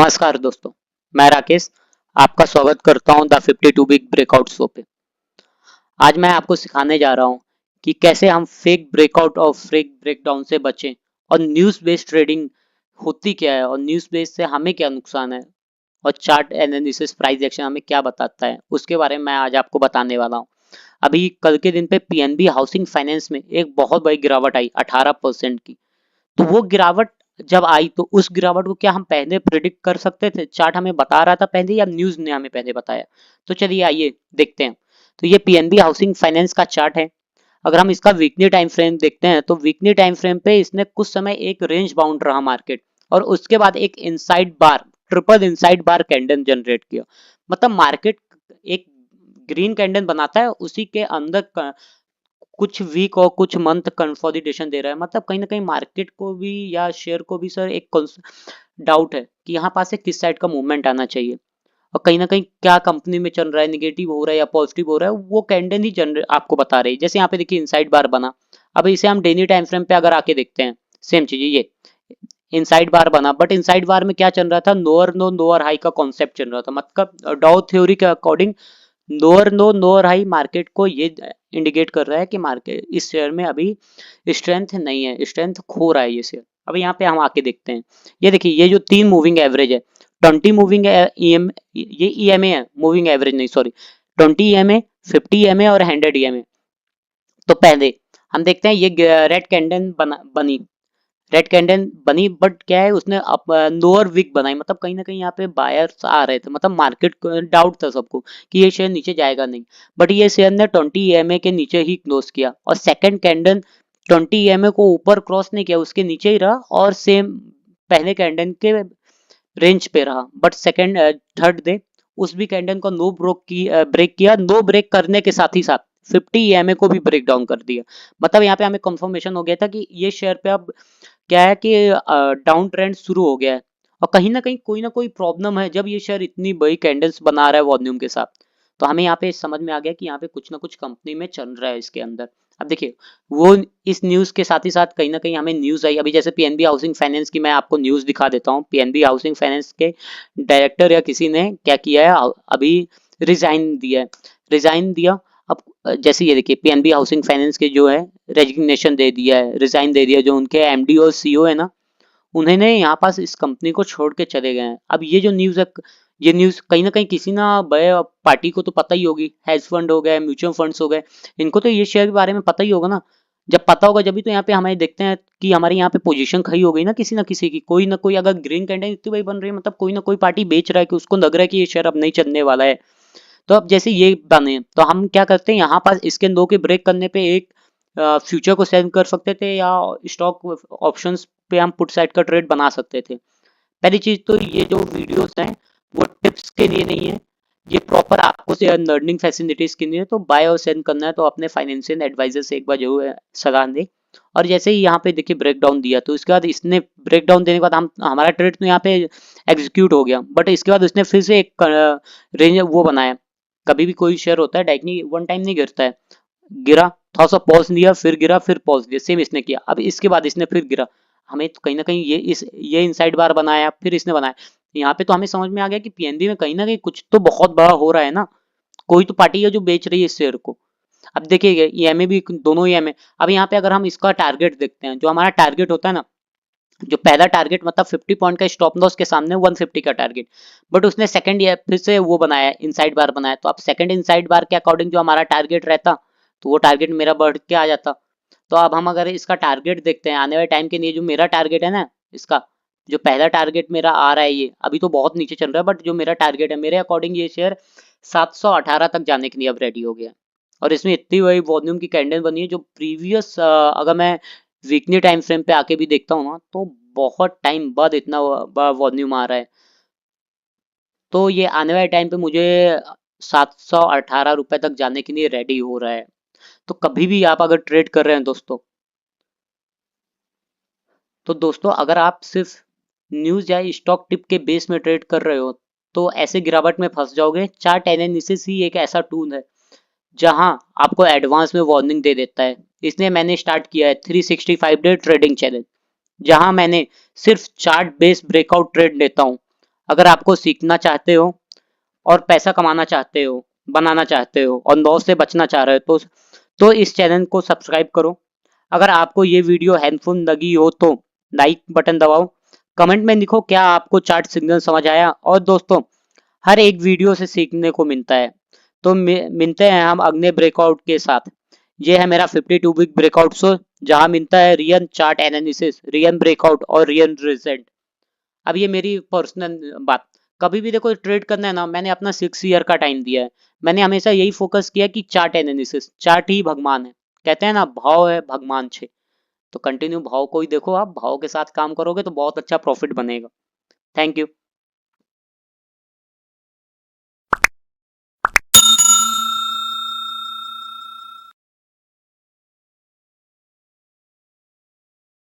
नमस्कार दोस्तों, मैं राकेश आपका स्वागत करता हूं द 52 बिग ब्रेकआउट शो पे। आज मैं आपको सिखाने जा रहा हूं कि कैसे हम फेक ब्रेकआउट और फेक ब्रेकडाउन से बचें और न्यूज़ बेस्ड ट्रेडिंग होती क्या है और न्यूज़ बेस्ड से हमें क्या नुकसान है और चार्ट एनालिसिस प्राइस एक्शन हमें क्या बताता है उसके बारे में मैं आज आपको बताने वाला हूं। अभी कल के दिन पे पीएनबी हाउसिंग फाइनेंस में एक बहुत बड़ी गिरावट आई 18% की। तो वो गिरावट जब आई तो उस गिरावट को क्या हम पहले प्रिडिक्ट कर सकते थे? चार्ट हमें बता रहा था पहले या न्यूज़ ने हमें पहले बताया? तो चलिए आइए देखते हैं। तो ये पीएनबी हाउसिंग फाइनेंस का चार्ट है। अगर हम इसका वीकली टाइम फ्रेम देखते हैं तो वीकली टाइम फ्रेम पे इसने कुछ समय एक रेंज बाउंड रहा मार्केट और उसके बाद एक इनसाइड बार ट्रिपल इनसाइड बार कैंडल जनरेट किया। मतलब मार्केट एक ग्रीन कैंडल बनाता है उसी के अंदर कुछ वीक और कुछ मंथ कंसोलिडेशन दे रहा है। मतलब कहीं ना कहीं मार्केट को भी या शेयर को भी सर एक डाउट है कि यहाँ पास से किस साइड का मूवमेंट आना चाहिए और कहीं ना कहीं क्या कंपनी में चल रहा है, निगेटिव हो रहा है या पॉजिटिव हो रहा है, वो कैंडल ही जनरेट आपको बता रही है। जैसे यहाँ पे देखिए इनसाइड बार बना। अब इसे हम डेली टाइम फ्रेम पे अगर आके देखते हैं, सेम चीज ये इनसाइड बार बना, बट इनसाइड बार में क्या चल रहा था, लोअर लो लोअर हाई का कॉन्सेप्ट चल रहा था। मतलब डाउ थ्योरी के अकॉर्डिंग लोअर लो लोअर हाई मार्केट को ये इंडिकेट कर रहा है कि मार्केट इस शेयर में अभी स्ट्रेंथ नहीं है, स्ट्रेंथ खो रहा है ये शेयर। अब यहाँ पे हम आके देखते हैं, ये देखिए ये जो 3 मूविंग एवरेज है, 20 मूविंग ईएम, ये ईएमए है, मूविंग एवरेज नहीं, सॉरी, 20 ईएमए, 50 ईएमए और 100 ईएमए। तो पहले हम देखते हैं ये रेड कैंडल बनी, रेड कैंडल बनी, बट क्या है उसने लोअर विक बनाई। मतलब कहीं ना कहीं यहाँ पे बायर्स आ रहे थे, मतलब मार्केट डाउट था सबको कि ये शेयर नीचे जाएगा नहीं, बट ये शेयर ने 20 ईएमए के नीचे ही क्लोज किया और सेकंड कैंडल 20 ईएमए को ऊपर क्रॉस नहीं किया, उसके नीचे ही रहा और सेम पहले कैंडल के रेंज पे रहा। बट सेकंड थर्ड डे उस भी कैंडल को नो ब्रेक किया, नो ब्रेक करने के साथ ही साथ 50 ईएमए को भी ब्रेक डाउन कर दिया। मतलब यहाँ पे हमें कंफर्मेशन हो गया था कि ये शेयर पे अब क्या है कि डाउन ट्रेंड शुरू हो गया है और कहीं ना कोई प्रॉब्लम है जब ये शेयर इतनी बड़ी कैंडल्स बना रहा है वॉल्यूम के साथ। तो हमें यहाँ पे समझ में आ गया कि यहाँ पे कुछ ना कुछ कंपनी में चल रहा है इसके अंदर। अब देखिए वो इस न्यूज़ के साथ ही साथ कहीं ना कहीं हमें न्यूज़ आई। अभी जैसे पीएनबी हाउसिंग फाइनेंस की मैं आपको न्यूज़ दिखा देता हूँ। पीएनबी हाउसिंग फाइनेंस के डायरेक्टर या किसी ने क्या किया है, अभी रिजाइन दिया है, रिजाइन दिया। अब जैसे ये देखिए पीएनबी हाउसिंग फाइनेंस के जो है रेजिग्नेशन दे दिया है, रिजाइन दे दिया, जो उनके एमडी और सीईओ है ना, उन्होंने यहाँ पास इस कंपनी को छोड़ के चले गए हैं। अब ये जो न्यूज़ है, ये न्यूज़ कहीं ना कहीं किसी ना बड़े पार्टी को तो पता ही होगी, हेज फंड हो गए, म्यूचुअल फंड्स हो गए, इनको तो ये शेयर के बारे में पता ही होगा ना। जब पता होगा जब भी तो यहाँ पे हमें देखते हैं कि हमारे यहाँ पे पोजीशन खड़ी हो गई ना किसी की, कोई ना कोई अगर ग्रीन कैंडल इतनी बड़ी बन रही है, मतलब कोई ना कोई पार्टी बेच रहा है कि उसको लग रहा है कि ये शेयर अब नहीं चलने वाला है। तो अब जैसे ये बने तो हम क्या करते हैं, यहाँ पास इसके दो के ब्रेक करने पे एक फ्यूचर को सेल कर सकते थे या स्टॉक ऑप्शंस पे हम पुट साइड का ट्रेड बना सकते थे। पहली चीज तो ये जो वीडियोस हैं वो टिप्स के लिए नहीं है, ये प्रॉपर आपको से लर्निंग फैसिलिटीज के लिए है। तो बाय और सेल करना है तो अपने फाइनेंशियल एडवाइजर से एक बार जरूर सलाह दें। और जैसे ही यहाँ पे देखिए ब्रेक डाउन दिया तो इसके बाद इसने ब्रेक डाउन देने के बाद हम हमारा ट्रेड तो यहाँ पे एग्जीक्यूट हो गया, बट इसके बाद उसने फिर से एक रेंज वो बनाया। कभी भी कोई शेयर होता है डायरेक्टली वन टाइम नहीं गिरता है, गिरा, थोड़ा सा पॉज लिया, फिर गिरा, फिर पॉज लिया, सेम इसने किया। अब इसके बाद इसने फिर गिरा, हमें तो कहीं ना कहीं ये इनसाइड बार बनाया, फिर इसने बनाया। यहाँ पे तो हमें समझ में आ गया कि पीएनबी में कहीं ना कहीं कुछ तो बहुत बड़ा हो रहा है ना, कोई तो पार्टी है जो बेच रही है इस शेयर को। अब देखिए ईएमए भी दोनों ईएमए। अब यहाँ पे अगर हम इसका टारगेट देखते हैं, जो हमारा टारगेट होता है ना, जो पहला टारगेट मतलब 50 पॉइंट का स्टॉप लॉस के सामने 150 का टारगेट, बट उसने सेकंड ईयर फिर से वो बनाया, इनसाइड बार बनाया। तो अब सेकंड इनसाइड बार के अकॉर्डिंग जो हमारा टारगेट रहता तो वो टारगेट मेरा बढ़ के आ जाता। तो अब हम अगर इसका टारगेट देखते हैं आने वाले टाइम के लिए, जो मेरा टारगेट है ना, इसका जो पहला टारगेट मेरा आ रहा है, ये अभी तो बहुत नीचे चल रहा है, बट जो मेरा टारगेट है मेरे अकॉर्डिंग ये शेयर 718 तक जाने के लिए अब रेडी हो गया। और इसमें इतनी बड़ी वॉल्यूम की कैंडल बनी है, जो प्रीवियस अगर मैं वीकली टाइम फ्रेम पे आके भी देखता हूँ ना, तो बहुत टाइम बाद इतना बड़ा वॉल्यूम आ रहा है। तो ये आने वाले टाइम पे मुझे 718 रुपए तक जाने के लिए रेडी हो रहा है। तो कभी भी आप अगर ट्रेड कर रहे हैं दोस्तों, तो दोस्तों अगर आप सिर्फ न्यूज़ या स्टॉक टिप के बेस में ट्रेड कर रहे हो तो ऐसे गिरावट में फंस जाओगे। चार्ट एनालिसिस ही एक ऐसा टूल है जहां आपको एडवांस में वार्निंग दे देता है। इसलिए मैंने स्टार्ट किया है 365 डे ट्रेडिंग चैलेंज, जहां मैंने सिर्फ चार्ट बेस्ड ब्रेकआउट ट्रेड लेता हूं। अगर आपको सीखना चाहते हो और पैसा कमाना चाहते हो, बनाना चाहते हो और लॉस से बचना चाह रहे हो तो इस चैनल को सब्सक्राइब करो। अगर आपको ये वीडियो हेल्पफुल लगी हो तो लाइक बटन दबाओ, कमेंट में लिखो क्या आपको चार्ट सिग्नल समझ आया। और दोस्तों, हर एक वीडियो से सीखने को मिलता है। तो मिलते हैं हम अगले ब्रेकआउट के साथ। ये है मेरा 52 वीक ब्रेकआउट शो, जहां मिलता है real chart analysis, real breakout और रियल रिजल्ट। अब ये मेरी पर्सनल बात, कभी भी देखो ट्रेड करना है ना, मैंने अपना 6 ईयर का टाइम दिया है। मैंने हमेशा यही फोकस किया कि चार्ट एनालिसिस, चार्ट ही भगवान है। कहते हैं ना, भाव है भगवान छे। तो कंटिन्यू भाव को ही देखो, आप भाव के साथ काम करोगे तो बहुत अच्छा प्रॉफिट बनेगा। Thank you.